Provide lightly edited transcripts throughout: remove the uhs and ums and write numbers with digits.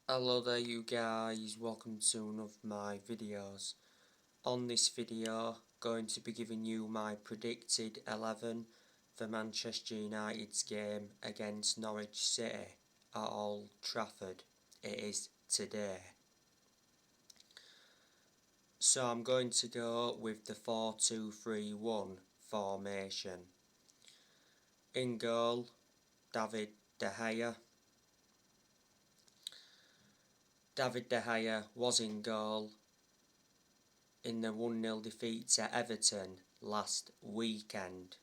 Hello there you guys, welcome to one of my videos. On this video, going to be giving you my predicted 11 for Manchester United's game against Norwich City at Old Trafford. It is today. So I'm going to go with the 4-2-3-1 formation. In goal, David De Gea. David De Gea was in goal in the 1-0 defeat to Everton last weekend.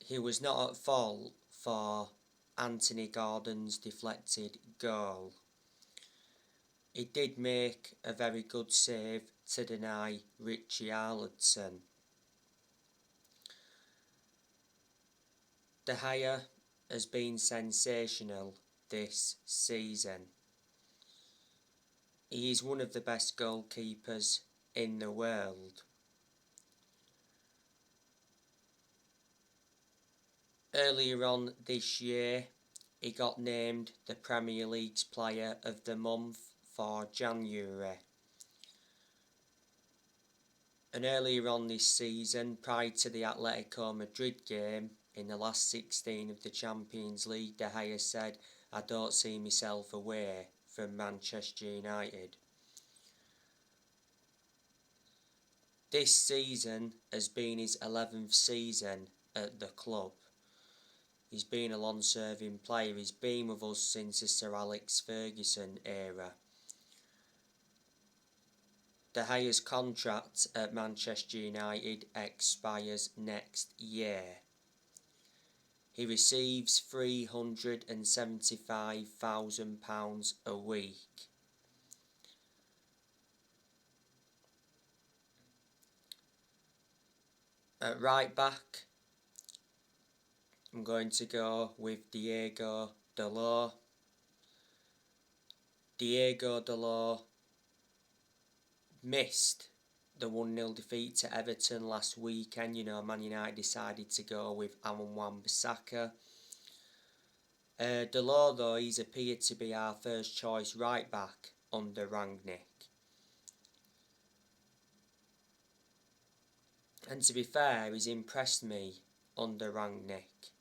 He was not at fault for Anthony Gordon's deflected goal. He did make a very good save to deny Richarlison. De Gea has been sensational this season. He is one of the best goalkeepers in the world. Earlier on this year, he got named the Premier League's Player of the Month for January. And earlier on this season, prior to the Atletico Madrid game, in the last 16 of the Champions League, De Gea said, "I don't see myself away from Manchester United." This season has been his 11th season at the club. He's been a long-serving player. He's been with us since the Sir Alex Ferguson era. De Gea's contract at Manchester United expires next year. He receives £375,000 a week. At right back, I'm going to go with Diego Dalot. Diego Dalot missed the 1-0 defeat to Everton last weekend. Man United decided to go with Aaron Wan-Bissaka. Dalot, though, he's appeared to be our first choice right back under Rangnick. And to be fair, he's impressed me under Rangnick.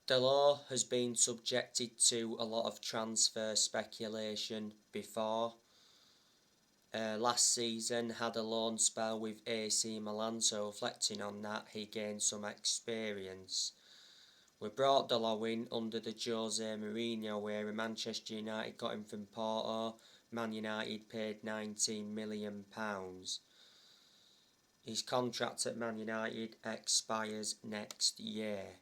Dalot has been subjected to a lot of transfer speculation before. Last season had a loan spell with AC Milan, so reflecting on that, he gained some experience. We brought Dalot in under the Jose Mourinho era. Manchester United got him from Porto. Man United paid £19 million. His contract at Man United expires next year.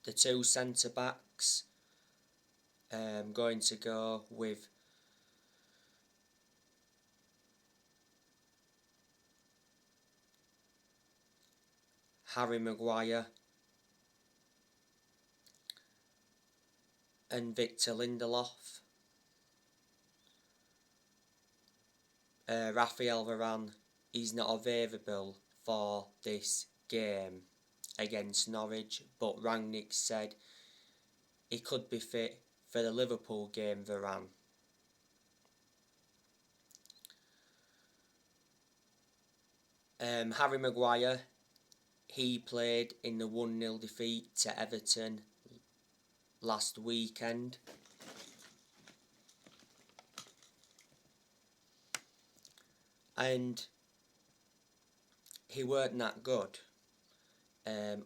The two centre-backs, I'm going to go with Harry Maguire and Victor Lindelof. Rafael Varane is not available for this game against Norwich, but Rangnick said he could be fit for the Liverpool game, Varane. Harry Maguire, he played in the 1-0 defeat to Everton last weekend. And he weren't that good.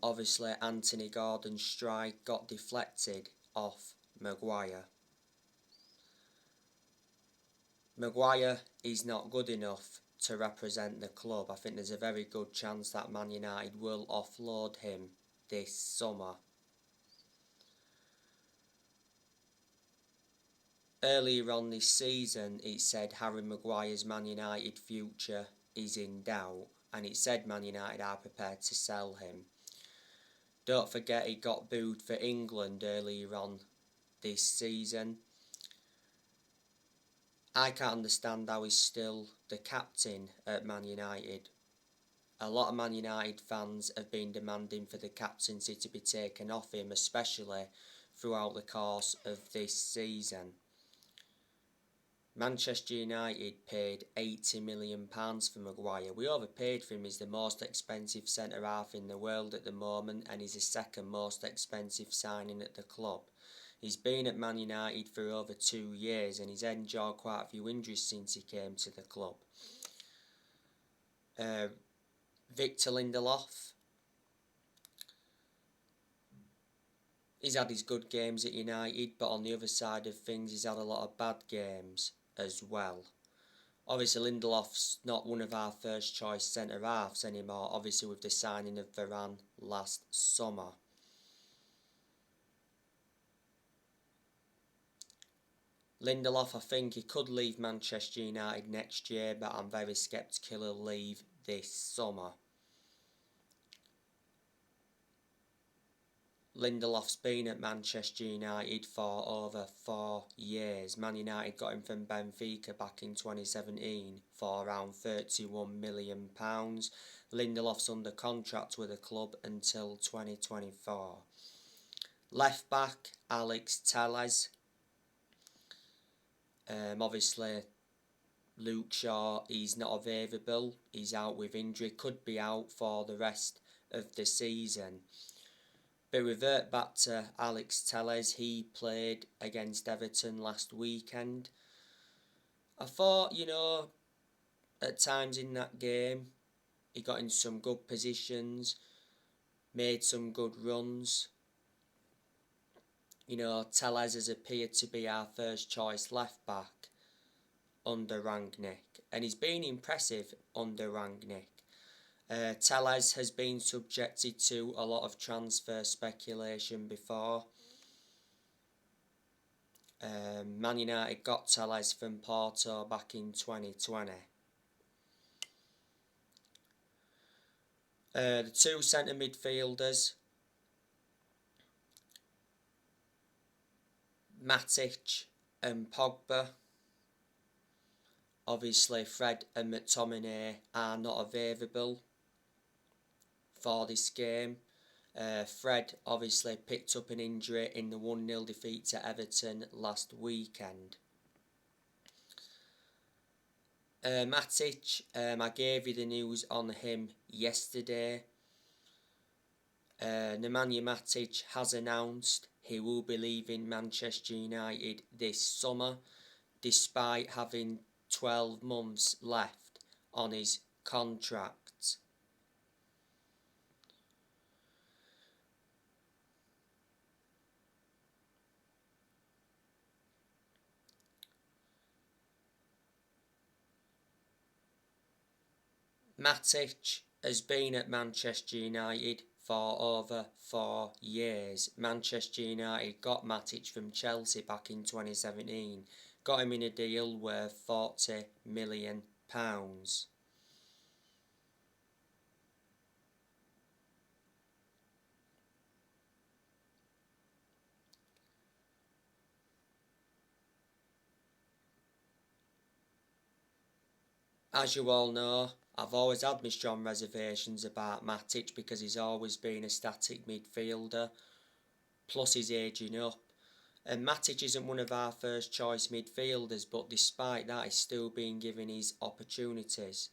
Obviously, Anthony Gordon's strike got deflected off Maguire. Maguire is not good enough to represent the club. I think there's a very good chance that Man United will offload him this summer. Earlier on this season, it said Harry Maguire's Man United future is in doubt, and it said Man United are prepared to sell him. Don't forget he got booed for England earlier on this season. I can't understand how he's still the captain at Man United. a lot of Man United fans have been demanding for the captaincy to be taken off him, especially throughout the course of this season. Manchester United paid £80 million for Maguire. We overpaid for him. He's the most expensive centre-half in the world at the moment, and he's the second most expensive signing at the club. He's been at Man United for over 2 years, and he's endured quite a few injuries since he came to the club. Victor Lindelof, he's had his good games at United, but on the other side of things, he's had a lot of bad games as well. Obviously, Lindelof's not one of our first choice centre-halves anymore, obviously with the signing of Varane last summer. Lindelof, I think he could leave Manchester United next year, but I'm very sceptical he'll leave this summer. Lindelof's been at Manchester United for over 4 years. Man United got him from Benfica back in 2017 for around £31 million. Lindelof's under contract with the club until 2024. Left back, Alex Telles. Obviously, Luke Shaw, he's not available. He's out with injury, could be out for the rest of the season. But revert back to Alex Telles, he played against Everton last weekend. I thought, at times in that game, he got in some good positions, made some good runs. Telles has appeared to be our first choice left back under Rangnick, and he's been impressive under Rangnick. Telles has been subjected to a lot of transfer speculation before. Man United got Telles from Porto back in 2020. The two centre midfielders, Matic and Pogba. Obviously, Fred and McTominay are not available for this game. Fred obviously picked up an injury in the 1-0 defeat to Everton last weekend. Matic, I gave you the news on him yesterday. Nemanja Matic has announced he will be leaving Manchester United this summer, despite having 12 months left on his contract. Matic has been at Manchester United for over 4 years. Manchester United got Matic from Chelsea back in 2017. Got him in a deal worth £40 million. As you all know, I've always had my strong reservations about Matic because he's always been a static midfielder, plus he's ageing up. And Matic isn't one of our first choice midfielders, but despite that, he's still being given his opportunities.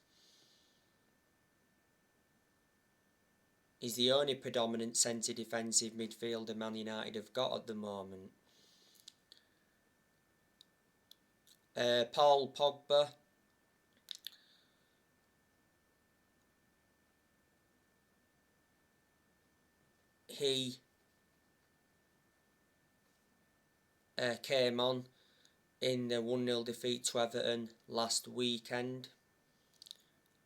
He's the only predominant centre defensive midfielder Man United have got at the moment. Paul Pogba. He came on in the 1-0 defeat to Everton last weekend.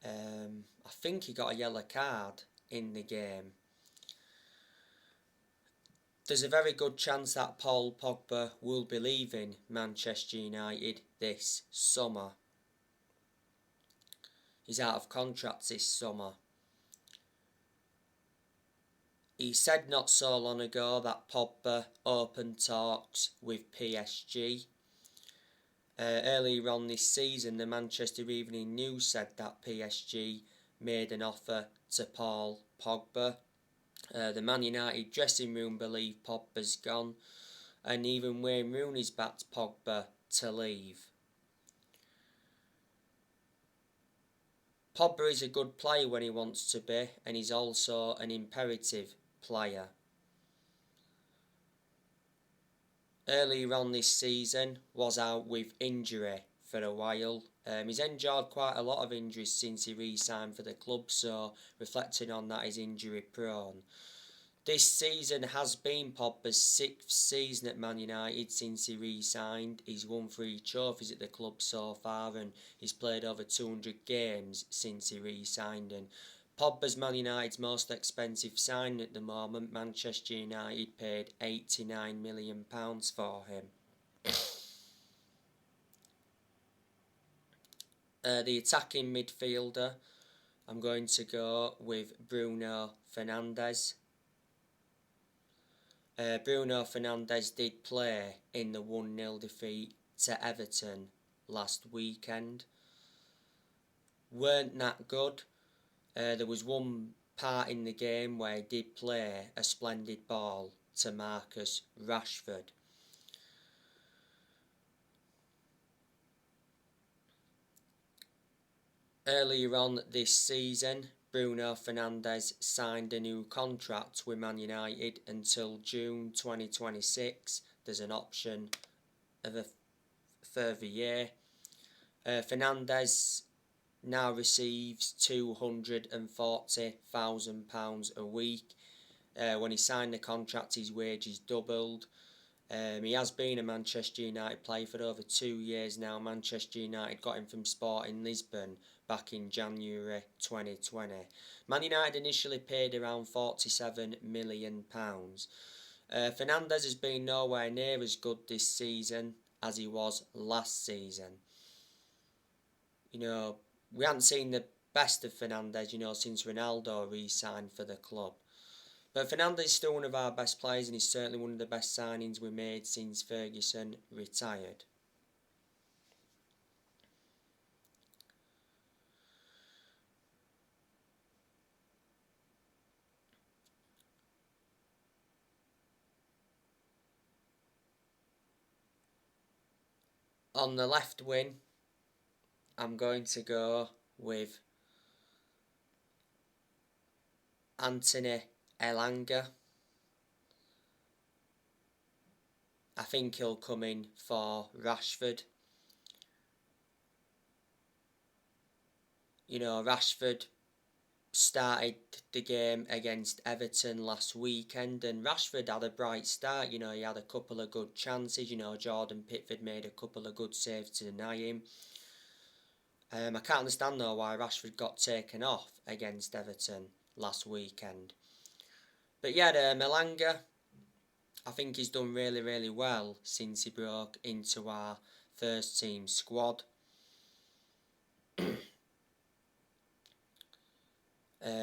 I think he got a yellow card in the game. There's a very good chance that Paul Pogba will be leaving Manchester United this summer. He's out of contract this summer. He said not so long ago that Pogba opened talks with PSG. Earlier on this season, the Manchester Evening News said that PSG made an offer to Paul Pogba. The Man United dressing room believe Pogba's gone, and even Wayne Rooney's backed Pogba to leave. Pogba is a good player when he wants to be, and he's also an imperative player. Earlier on this season, was out with injury for a while. He's endured quite a lot of injuries since he re-signed for the club, so reflecting on that, he's injury prone. This season has been Pogba's 6th season at Man United since he re-signed. He's won 3 trophies at the club so far, and he's played over 200 games since he re-signed. And Pogba's Man United's most expensive signing at the moment. Manchester United paid £89 million for him. The attacking midfielder, I'm going to go with Bruno Fernandes. Bruno Fernandes did play in the 1-0 defeat to Everton last weekend. Weren't that good. There was one part in the game where he did play a splendid ball to Marcus Rashford. Earlier on this season, Bruno Fernandes signed a new contract with Man United until June 2026. There's an option of a further year. Fernandes now receives £240,000 a week. When he signed the contract, his wages doubled. He has been a Manchester United player for over 2 years now. Manchester United got him from Sporting Lisbon back in January 2020. Man United initially paid around £47 million. Fernandes has been nowhere near as good this season as he was last season. We haven't seen the best of Fernandes, since Ronaldo re-signed for the club. But Fernandes is still one of our best players, and he's certainly one of the best signings we made since Ferguson retired. On the left wing, I'm going to go with Anthony Elanga. I think he'll come in for Rashford. Rashford started the game against Everton last weekend, and Rashford had a bright start. He had a couple of good chances. Jordan Pickford made a couple of good saves to deny him. I can't understand though why Rashford got taken off against Everton last weekend. But yeah, Elanga, I think he's done really, really well since he broke into our first team squad.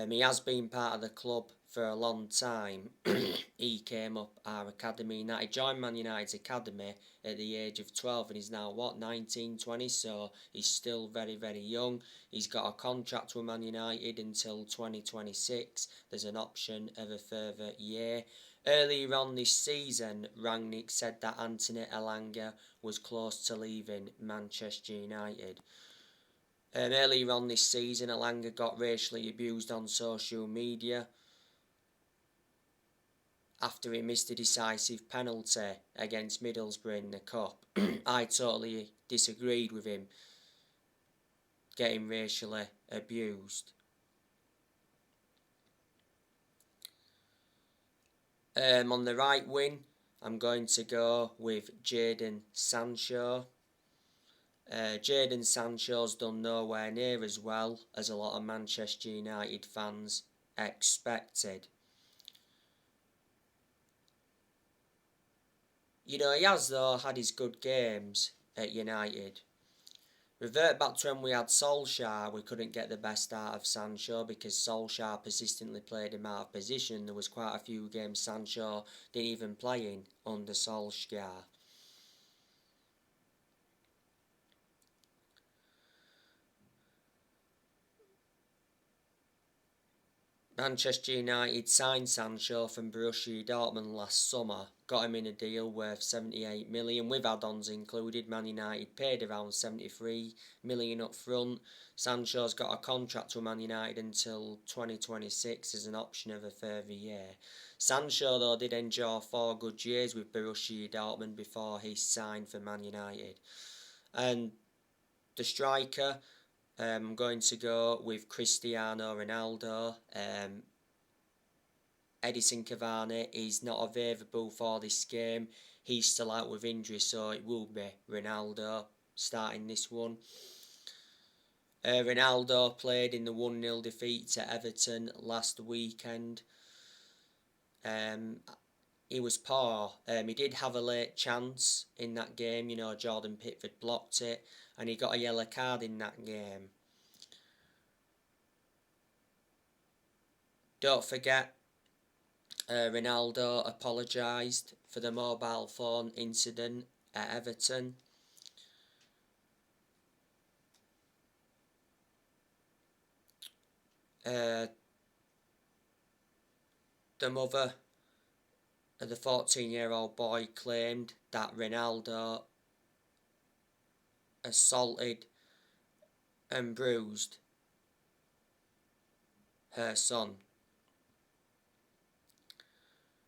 He has been part of the club for a long time. He came up our academy. He joined Man United's academy at the age of 12, and he's now 19, 20, so he's still very, very young. He's got a contract with Man United until 2026. There's an option of a further year. Earlier on this season, Rangnick said that Anthony Elanga was close to leaving Manchester United. Earlier on this season, Elanga got racially abused on social media after he missed a decisive penalty against Middlesbrough in the Cup. I totally disagreed with him getting racially abused. On the right wing, I'm going to go with Jadon Sancho. Jadon Sancho's done nowhere near as well as a lot of Manchester United fans expected. He has though had his good games at United. Revert back to when we had Solskjaer, we couldn't get the best out of Sancho because Solskjaer persistently played him out of position. There was quite a few games Sancho didn't even play in under Solskjaer. Manchester United signed Sancho from Borussia Dortmund last summer, got him in a deal worth 78 million with add-ons included. Man United paid around 73 million up front. Sancho's got a contract with Man United until 2026 as an option of a further year. Sancho though did enjoy 4 good years with Borussia Dortmund before he signed for Man United. And the striker, I'm going to go with Cristiano Ronaldo. Edison Cavani is not available for this game. He's still out with injury, so it will be Ronaldo starting this one. Ronaldo played in the 1-0 defeat to Everton last weekend. He was poor. He did have a late chance in that game. Jordan Pickford blocked it, and he got a yellow card in that game. Don't forget, Ronaldo apologised for the mobile phone incident at Everton. The mother of the 14-year-old boy claimed that Ronaldo assaulted and bruised her son.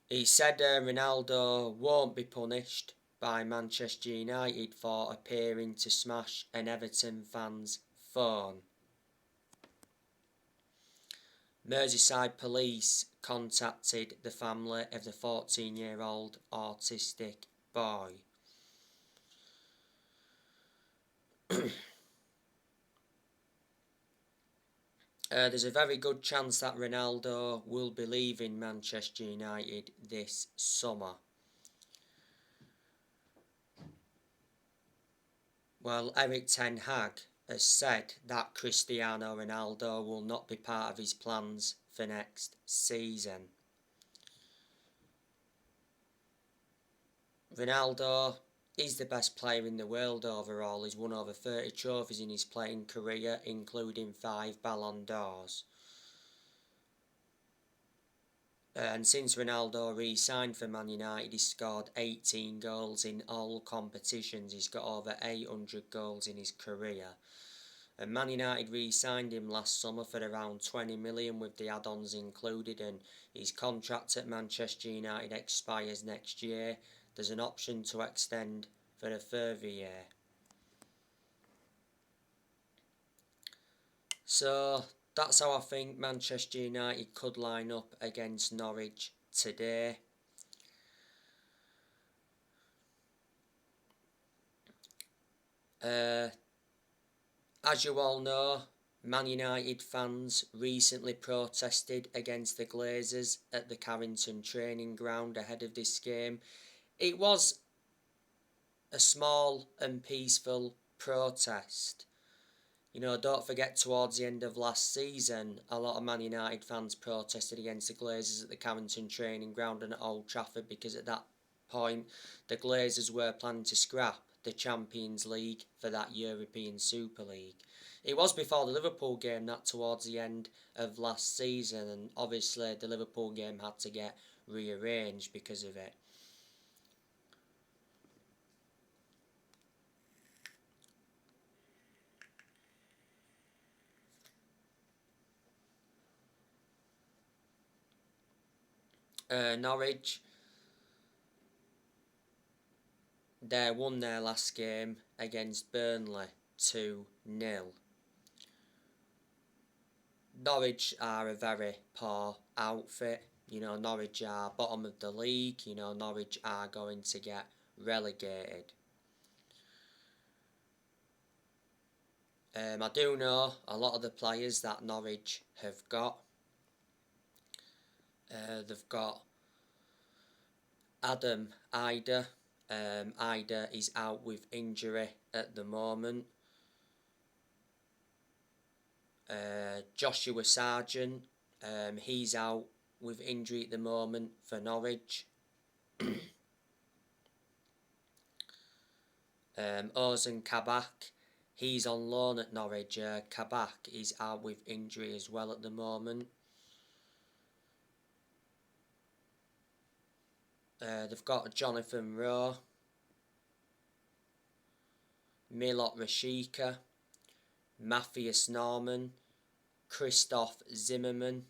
He said Ronaldo won't be punished by Manchester United for appearing to smash an Everton fan's phone. Merseyside police contacted the family of the 14-year-old autistic boy. There's a very good chance that Ronaldo will be leaving Manchester United this summer. Well, Erik ten Hag has said that Cristiano Ronaldo will not be part of his plans for next season. Ronaldo is the best player in the world overall. He's won over 30 trophies in his playing career, including 5 Ballon d'Ors. And since Ronaldo re-signed for Man United, he's scored 18 goals in all competitions. He's got over 800 goals in his career. And Man United re-signed him last summer for around 20 million with the add-ons included, and his contract at Manchester United expires next year. There's an option to extend for a further year. So that's how I think Manchester United could line up against Norwich today. As you all know, Man United fans recently protested against the Glazers at the Carrington training ground ahead of this game. It was a small and peaceful protest. Don't forget, towards the end of last season, a lot of Man United fans protested against the Glazers at the Carrington training ground and at Old Trafford, because at that point the Glazers were planning to scrap the Champions League for that European Super League. It was before the Liverpool game, that towards the end of last season, and obviously the Liverpool game had to get rearranged because of it. Norwich, they won their last game against Burnley 2-0. Norwich are a very poor outfit. Norwich are bottom of the league. Norwich are going to get relegated. I do know a lot of the players that Norwich have got. They've got Adam Ida. Ida is out with injury at the moment. Joshua Sargent, he's out with injury at the moment for Norwich. Ozan Kabak, he's on loan at Norwich. Kabak is out with injury as well at the moment. They've got Jonathan Rowe, Milot Rashica, Matthias Norman, Christoph Zimmermann,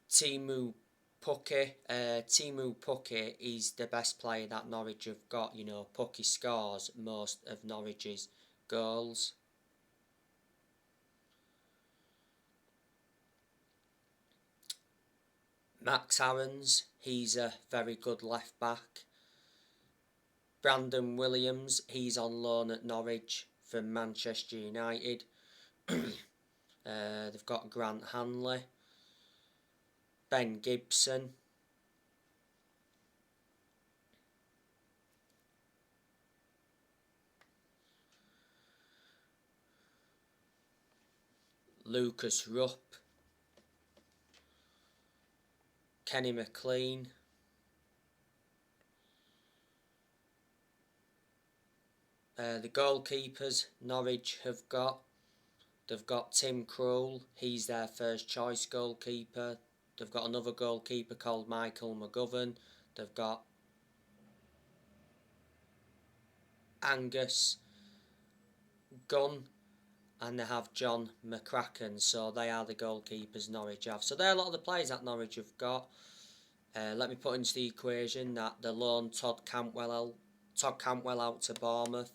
Timu Pukki. Timu Pukki is the best player that Norwich have got. You know, Pukki scores most of Norwich's goals. Max Aarons, he's a very good left back. Brandon Williams, he's on loan at Norwich from Manchester United. They've got Grant Hanley, Ben Gibson, Lucas Rupp, Kenny McLean, the goalkeepers Norwich have got, they've got Tim Krul, he's their first choice goalkeeper. They've got another goalkeeper called Michael McGovern. They've got Angus Gunn, and they have John McCracken. So they are the goalkeepers Norwich have. So they're a lot of the players that Norwich have got. Let me put into the equation that they loan Todd Cantwell out to Bournemouth,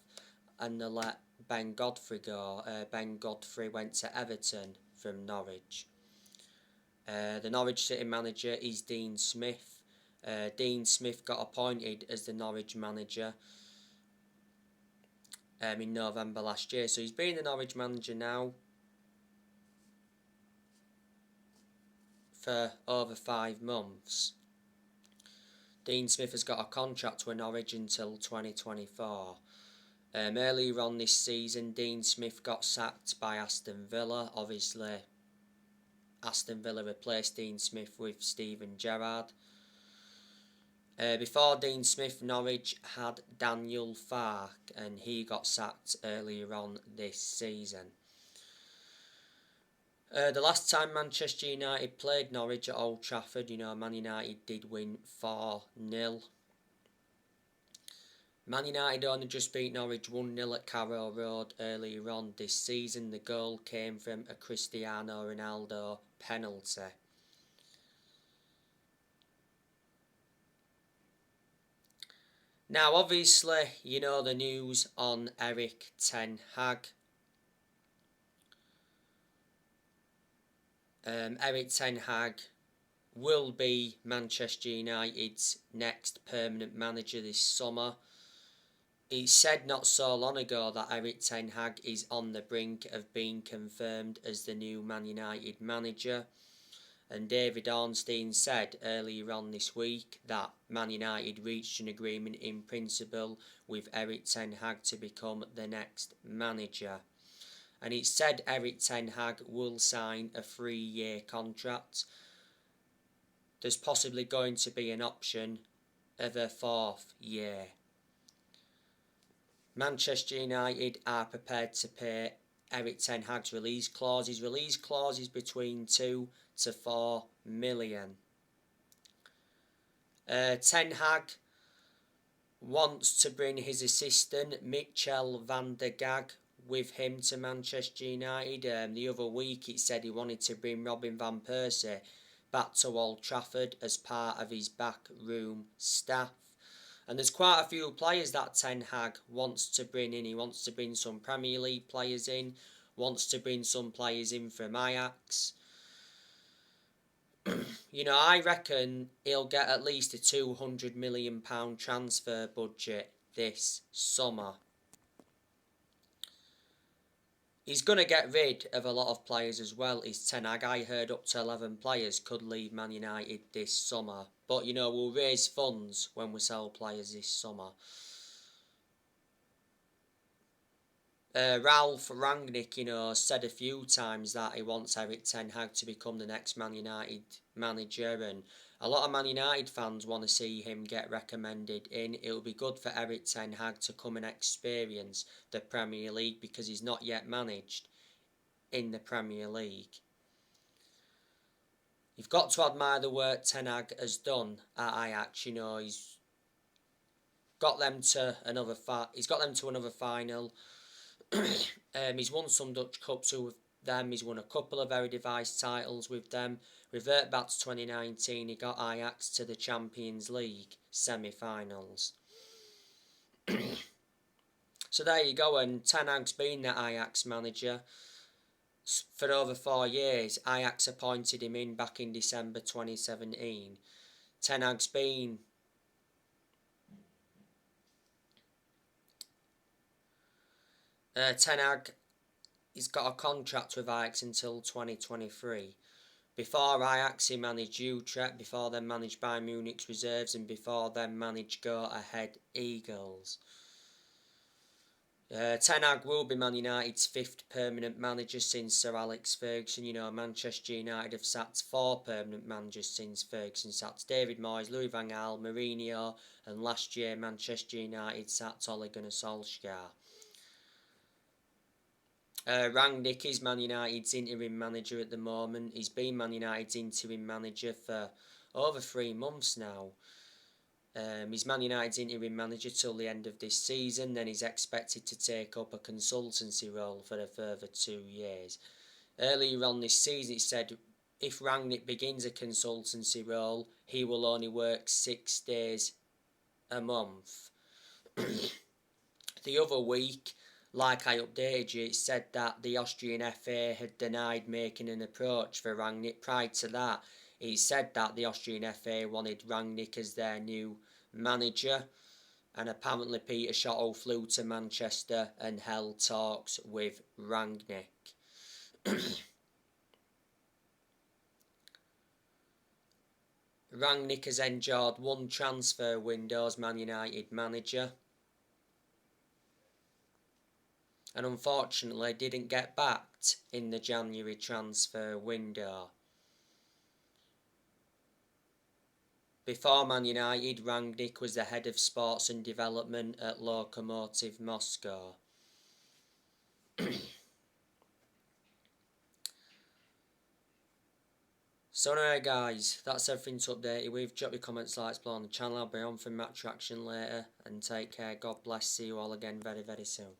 and they let Ben Godfrey go. Ben Godfrey went to Everton from Norwich. The Norwich City manager is Dean Smith. Dean Smith got appointed as the Norwich manager in November last year. So he's been the Norwich manager now for over 5 months. Dean Smith has got a contract with Norwich until 2024. Earlier on this season, Dean Smith got sacked by Aston Villa. Obviously, Aston Villa replaced Dean Smith with Steven Gerrard. Before Dean Smith, Norwich had Daniel Farke, and he got sacked earlier on this season. The last time Manchester United played Norwich at Old Trafford, Man United did win 4-0. Man United only just beat Norwich 1-0 at Carrow Road earlier on this season. The goal came from a Cristiano Ronaldo penalty. Now, obviously, the news on Erik ten Hag. Erik ten Hag will be Manchester United's next permanent manager this summer. It said not so long ago that Erik ten Hag is on the brink of being confirmed as the new Man United manager. And David Ornstein said earlier on this week that Man United reached an agreement in principle with Erik ten Hag to become the next manager. And it said Erik ten Hag will sign a 3-year contract. There's possibly going to be an option of a 4th year. Manchester United are prepared to pay Erik ten Hag's release clause. His release clause is between 2 to 4 million. Ten Hag wants to bring his assistant Michel van der Gag with him to Manchester United. The other week it said he wanted to bring Robin van Persie back to Old Trafford as part of his backroom staff. And there's quite a few players that Ten Hag wants to bring in. He wants to bring some Premier League players in, wants to bring some players in from Ajax. I reckon he'll get at least a £200 million transfer budget this summer. He's going to get rid of a lot of players as well. Is Ten Hag. I heard up to 11 players could leave Man United this summer. But, we'll raise funds when we sell players this summer. Ralph Rangnick, said a few times that he wants Erik ten Hag to become the next Man United manager, and a lot of Man United fans want to see him get recommended in. It'll be good for Erik ten Hag to come and experience the Premier League because he's not yet managed in the Premier League. you've got to admire the work Ten Hag has done at Ajax. You know, he's got them to another final. He's won some Dutch Cups with them. He's won a couple of Eredivisie titles with them. Revert back to 2019, he got Ajax to the Champions League semi-finals. So there you go, and Ten Hag's been the Ajax manager for over 4 years. Ajax appointed him in back in December 2017. Ten Hag's been Ten Hag, he's got a contract with Ajax until 2023. Before Ajax, he managed Utrecht, before then managed Bayern Munich's reserves, and before then managed Go Ahead Eagles. Ten Hag will be Man United's 5th permanent manager since Sir Alex Ferguson. You know, Manchester United have sacked 4 permanent managers since Ferguson sacked David Moyes, Louis van Gaal, Mourinho, and last year Manchester United sacked Ole Gunnar Solskjaer. Rangnick is Man United's interim manager at the moment. He's been Man United's interim manager for over 3 months now. He's Man United's interim manager till the end of this season, then he's expected to take up a consultancy role for a further 2 years. Earlier on this season it said if Rangnick begins a consultancy role, he will only work 6 days a month. The other week, like I updated you, it said that the Austrian FA had denied making an approach for Rangnick. Prior to that, it said that the Austrian FA wanted Rangnick as their new manager, and apparently Peter Shotto flew to Manchester and held talks with Rangnick. Rangnick has endured 1 transfer window as Man United manager, and unfortunately didn't get backed in the January transfer window. Before Man United, Rangnick was the head of sports and development at Lokomotiv Moscow. So anyway guys, that's everything to update you with. Drop your comments, likes below on the channel. I'll be on for match reaction later, and take care. God bless. See you all again very, very soon.